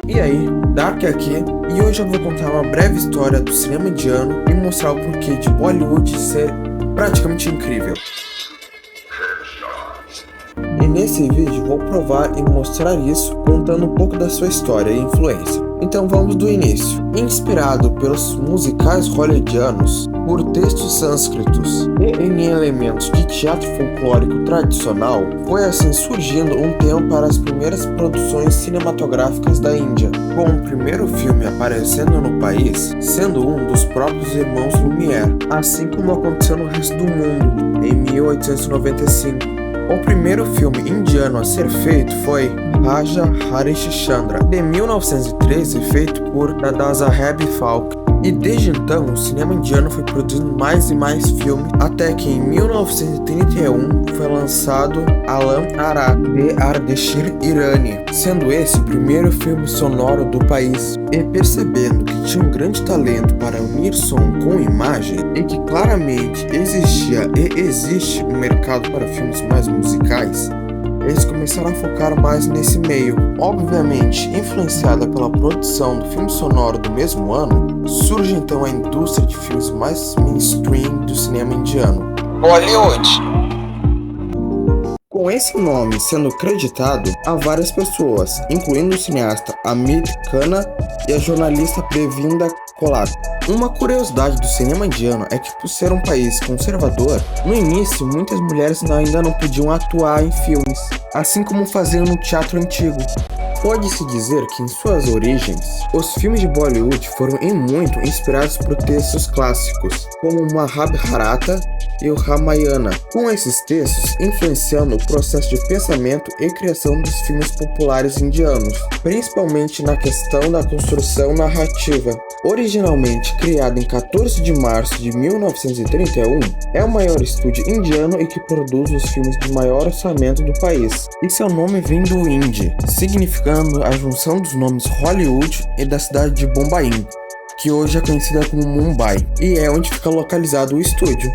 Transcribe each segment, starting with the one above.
E aí, Dark aqui, e hoje eu vou contar uma breve história do cinema indiano e mostrar o porquê de Bollywood ser praticamente incrível. E nesse vídeo vou provar e mostrar isso contando um pouco da sua história e influência. Então vamos do início. Inspirado pelos musicais hollywoodianos, por textos sânscritos e em elementos de teatro folclórico tradicional, foi assim surgindo um tema para as primeiras produções cinematográficas da Índia, com o primeiro filme aparecendo no país sendo um dos próprios irmãos Lumière, assim como aconteceu no resto do mundo em 1895. O primeiro filme indiano a ser feito foi Raja Harishchandra, de 1913, feito por Dadasaheb Phalke. E desde então, o cinema indiano foi produzindo mais e mais filmes, até que em 1931 foi lançado Alam Ara, de Ardeshir Irani, sendo esse o primeiro filme sonoro do país. E percebendo que tinha um grande talento para unir som com imagem, e que claramente existia e existe um mercado para filmes mais musicais, eles começaram a focar mais nesse meio. Obviamente, influenciada pela produção do filme sonoro do mesmo ano, surge então a indústria de filmes mais mainstream do cinema indiano, Bollywood. Com esse nome sendo creditado a várias pessoas, incluindo o cineasta Amit Khanna e a jornalista Previnda Kollat. Uma curiosidade do cinema indiano é que, por ser um país conservador, no início muitas mulheres ainda não podiam atuar em filmes, assim como faziam no teatro antigo. Pode-se dizer que em suas origens, os filmes de Bollywood foram em muito inspirados por textos clássicos, como o Mahabharata e o Ramayana, com esses textos influenciando o processo de pensamento e criação dos filmes populares indianos, principalmente na questão da construção narrativa. Originalmente criado em 14 de março de 1931, é o maior estúdio indiano e que produz os filmes de maior orçamento do país, e seu nome vem do Hindi, significando a junção dos nomes Hollywood e da cidade de Bombaim, que hoje é conhecida como Mumbai, e é onde fica localizado o estúdio.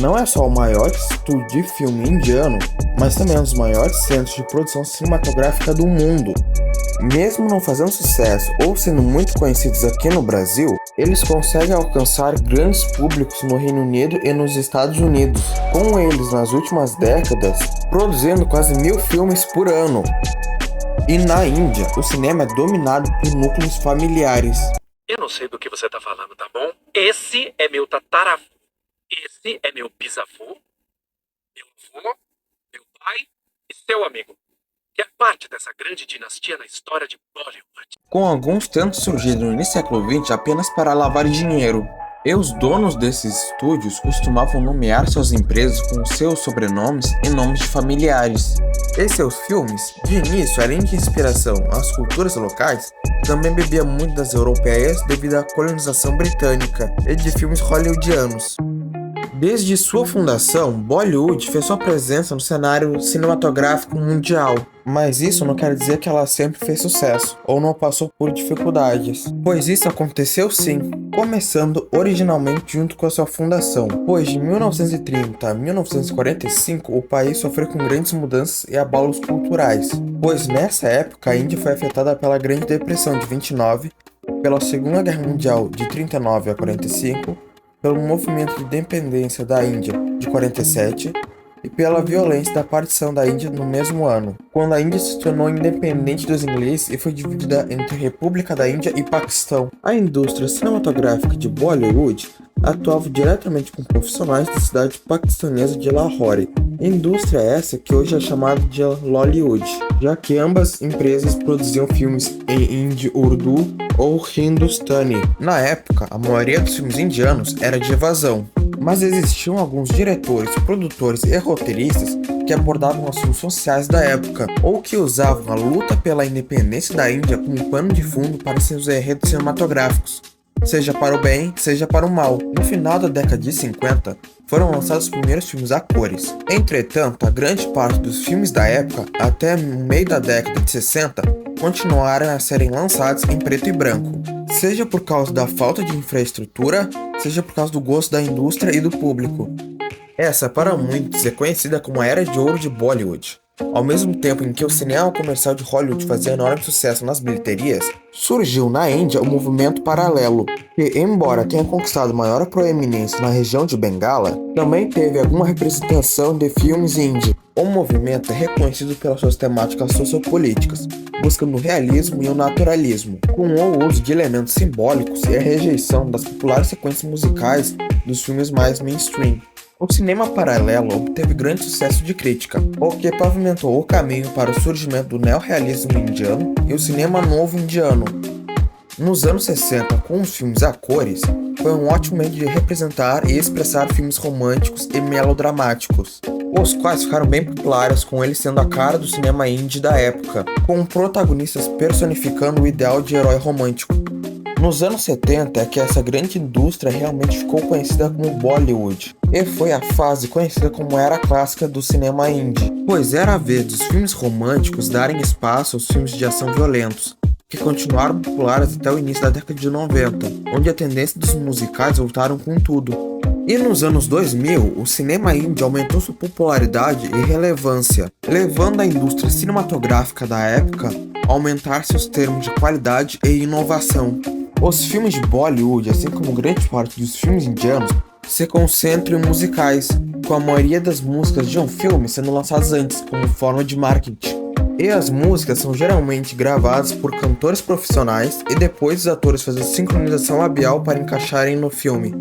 Não é só o maior estúdio de filme indiano, mas também um dos maiores centros de produção cinematográfica do mundo. Mesmo não fazendo sucesso ou sendo muito conhecidos aqui no Brasil, eles conseguem alcançar grandes públicos no Reino Unido e nos Estados Unidos, com eles nas últimas décadas produzindo quase 1000 filmes por ano. E na Índia, o cinema é dominado por núcleos familiares. Eu não sei do que você tá falando, tá bom? Esse é meu tataravô. Esse é meu bisavô, meu avô, meu pai e seu amigo, que é parte dessa grande dinastia na história de Bollywood. Com alguns tendo surgido no início do século XX apenas para lavar dinheiro. E os donos desses estúdios costumavam nomear suas empresas com seus sobrenomes e nomes de familiares. E seus filmes, de início, além de inspiração às culturas locais, também bebia muito das europeias devido à colonização britânica e de filmes hollywoodianos. Desde sua fundação, Bollywood fez sua presença no cenário cinematográfico mundial, mas isso não quer dizer que ela sempre fez sucesso, ou não passou por dificuldades, pois isso aconteceu sim, começando originalmente junto com a sua fundação, pois de 1930 a 1945 o país sofreu com grandes mudanças e abalos culturais, pois nessa época a Índia foi afetada pela Grande Depressão de 29, pela Segunda Guerra Mundial de 39 a 45, pelo movimento de independência da Índia de 47 e pela violência da partição da Índia no mesmo ano, quando a Índia se tornou independente dos ingleses e foi dividida entre República da Índia e Paquistão. A indústria cinematográfica de Bollywood atuava diretamente com profissionais da cidade paquistanesa de Lahore, indústria essa que hoje é chamada de Lollywood, já que ambas empresas produziam filmes em hindi, urdu ou hindustani. Na época, a maioria dos filmes indianos era de evasão, mas existiam alguns diretores, produtores e roteiristas que abordavam assuntos sociais da época, ou que usavam a luta pela independência da Índia como pano de fundo para seus enredos cinematográficos, seja para o bem, seja para o mal. No final da década de 50, foram lançados os primeiros filmes a cores. Entretanto, a grande parte dos filmes da época, até no meio da década de 60, continuaram a serem lançados em preto e branco, seja por causa da falta de infraestrutura, seja por causa do gosto da indústria e do público. Essa, para muitos, é conhecida como a Era de Ouro de Bollywood. Ao mesmo tempo em que o cinema comercial de Hollywood fazia enorme sucesso nas bilheterias, surgiu na Índia um movimento paralelo, que, embora tenha conquistado maior proeminência na região de Bengala, também teve alguma representação de filmes indie. O movimento é reconhecido pelas suas temáticas sociopolíticas, buscando o realismo e o naturalismo, com o uso de elementos simbólicos e a rejeição das populares sequências musicais dos filmes mais mainstream. O cinema paralelo obteve grande sucesso de crítica, o que pavimentou o caminho para o surgimento do neorrealismo indiano e o cinema novo indiano. Nos anos 60, com os filmes a cores, foi um ótimo meio de representar e expressar filmes românticos e melodramáticos, os quais ficaram bem populares, com eles sendo a cara do cinema indie da época, com protagonistas personificando o ideal de herói romântico. Nos anos 70 é que essa grande indústria realmente ficou conhecida como Bollywood, e foi a fase conhecida como Era Clássica do cinema indie, pois era a vez dos filmes românticos darem espaço aos filmes de ação violentos, que continuaram populares até o início da década de 90, onde a tendência dos musicais voltaram com tudo. E nos anos 2000, o cinema indie aumentou sua popularidade e relevância, levando a indústria cinematográfica da época a aumentar seus termos de qualidade e inovação. Os filmes de Bollywood, assim como grande parte dos filmes indianos, se concentram em musicais, com a maioria das músicas de um filme sendo lançadas antes, como forma de marketing. E as músicas são geralmente gravadas por cantores profissionais e depois os atores fazem sincronização labial para encaixarem no filme.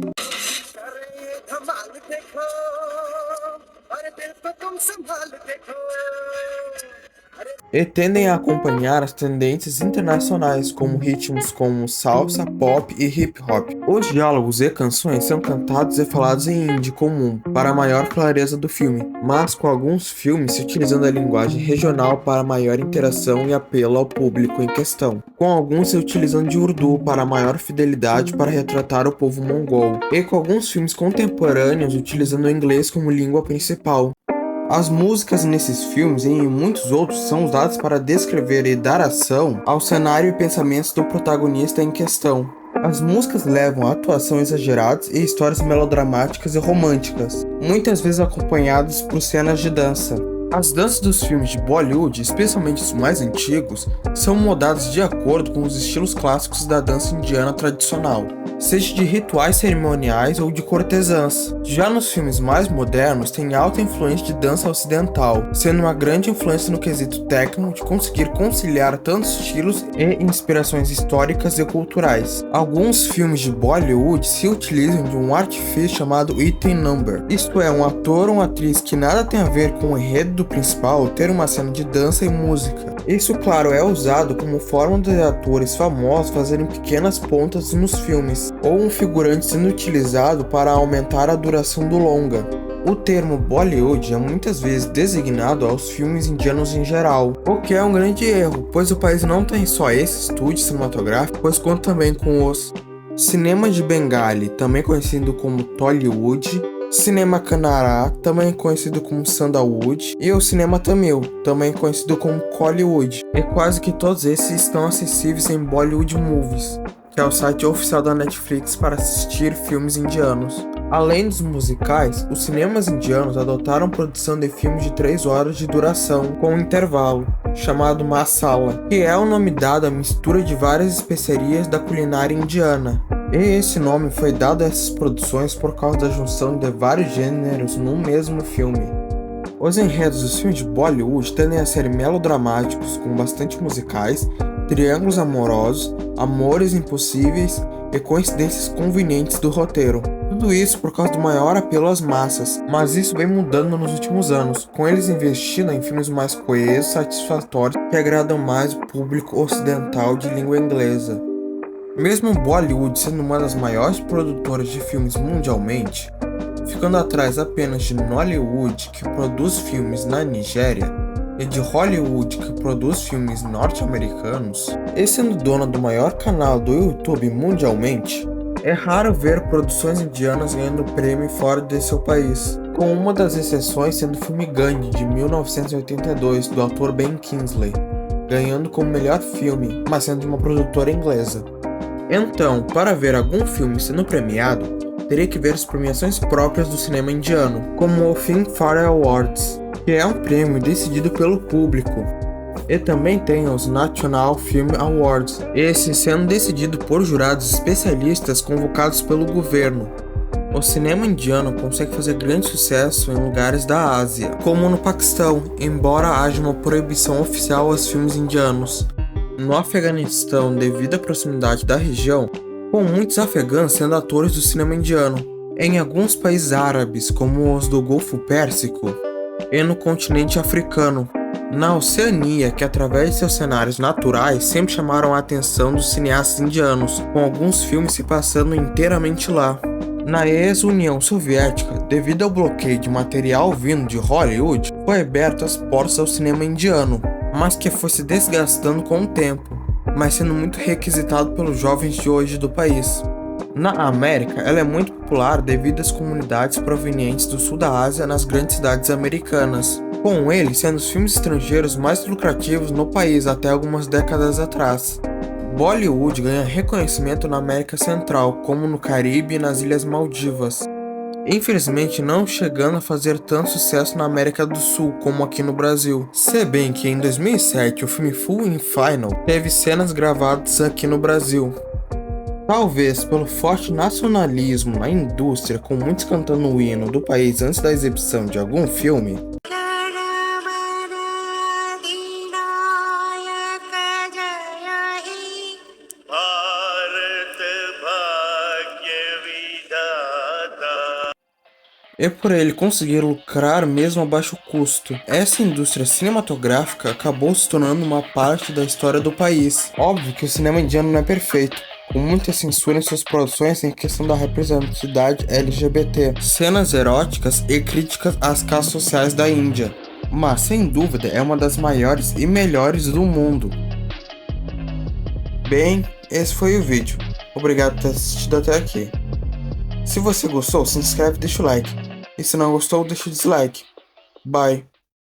E tendem a acompanhar as tendências internacionais, como ritmos como salsa, pop e hip hop. Os diálogos e canções são cantados e falados em hindi comum, para a maior clareza do filme, mas com alguns filmes se utilizando a linguagem regional para maior interação e apelo ao público em questão, com alguns se utilizando de Urdu para maior fidelidade para retratar o povo mongol, e com alguns filmes contemporâneos utilizando o inglês como língua principal. As músicas nesses filmes e em muitos outros são usadas para descrever e dar ação ao cenário e pensamentos do protagonista em questão. As músicas levam a atuações exageradas e histórias melodramáticas e românticas, muitas vezes acompanhadas por cenas de dança. As danças dos filmes de Bollywood, especialmente os mais antigos, são modadas de acordo com os estilos clássicos da dança indiana tradicional, seja de rituais cerimoniais ou de cortesãs. Já nos filmes mais modernos, tem alta influência de dança ocidental, sendo uma grande influência no quesito técnico de conseguir conciliar tantos estilos e inspirações históricas e culturais. Alguns filmes de Bollywood se utilizam de um artifício chamado item number, isto é, um ator ou uma atriz que nada tem a ver com o enredo do principal ter uma cena de dança e música. Isso, claro, é usado como forma de atores famosos fazerem pequenas pontas nos filmes, ou um figurante sendo utilizado para aumentar a duração do longa. O termo Bollywood é muitas vezes designado aos filmes indianos em geral, o que é um grande erro, pois o país não tem só esse estúdio cinematográfico, pois conta também com os cinema de Bengali, também conhecido como Tollywood, cinema Kannada, também conhecido como Sandalwood, e o cinema Tamil, também conhecido como Kollywood. E quase que todos esses estão acessíveis em Bollywood Movies, que é o site oficial da Netflix para assistir filmes indianos. Além dos musicais, os cinemas indianos adotaram produção de filmes de 3 horas de duração, com um intervalo, chamado masala, que é o nome dado à mistura de várias especiarias da culinária indiana. E esse nome foi dado a essas produções por causa da junção de vários gêneros num mesmo filme. Os enredos dos filmes de Bollywood tendem a ser melodramáticos, com bastante musicais, triângulos amorosos, amores impossíveis e coincidências convenientes do roteiro. Tudo isso por causa do maior apelo às massas, mas isso vem mudando nos últimos anos, com eles investindo em filmes mais coesos e satisfatórios que agradam mais o público ocidental de língua inglesa. Mesmo Bollywood sendo uma das maiores produtoras de filmes mundialmente, ficando atrás apenas de Nollywood, que produz filmes na Nigéria, e de Hollywood, que produz filmes norte-americanos, e sendo dona do maior canal do YouTube mundialmente, é raro ver produções indianas ganhando prêmio fora de seu país, com uma das exceções sendo o filme Gandhi, de 1982, do ator Ben Kingsley, ganhando como melhor filme, mas sendo de uma produtora inglesa. Então, para ver algum filme sendo premiado, teria que ver as premiações próprias do cinema indiano, como o Filmfare Awards, que é um prêmio decidido pelo público. E também tem os National Film Awards, esse sendo decidido por jurados especialistas convocados pelo governo. O cinema indiano consegue fazer grande sucesso em lugares da Ásia, como no Paquistão, embora haja uma proibição oficial aos filmes indianos. No Afeganistão, devido à proximidade da região, com muitos afegãos sendo atores do cinema indiano. Em alguns países árabes, como os do Golfo Pérsico, e no continente africano. Na Oceania, que através de seus cenários naturais sempre chamaram a atenção dos cineastas indianos, com alguns filmes se passando inteiramente lá. Na ex-União Soviética, devido ao bloqueio de material vindo de Hollywood, foi aberto as portas ao cinema indiano, mas que foi se desgastando com o tempo, mas sendo muito requisitado pelos jovens de hoje do país. Na América, ela é muito popular devido às comunidades provenientes do sul da Ásia nas grandes cidades americanas, com ele sendo os filmes estrangeiros mais lucrativos no país até algumas décadas atrás. Bollywood ganha reconhecimento na América Central, como no Caribe e nas Ilhas Maldivas, infelizmente não chegando a fazer tanto sucesso na América do Sul como aqui no Brasil. Se bem que em 2007 o filme Full in Final teve cenas gravadas aqui no Brasil. Talvez pelo forte nacionalismo na indústria, com muitos cantando o hino do país antes da exibição de algum filme, e por ele conseguir lucrar mesmo a baixo custo. Essa indústria cinematográfica acabou se tornando uma parte da história do país. Óbvio que o cinema indiano não é perfeito, com muita censura em suas produções em questão da representatividade LGBT, cenas eróticas e críticas às classes sociais da Índia, mas sem dúvida é uma das maiores e melhores do mundo. Bem, esse foi o vídeo. Obrigado por ter assistido até aqui. Se você gostou, se inscreve e deixa o like. E se não gostou, deixa o dislike. Bye.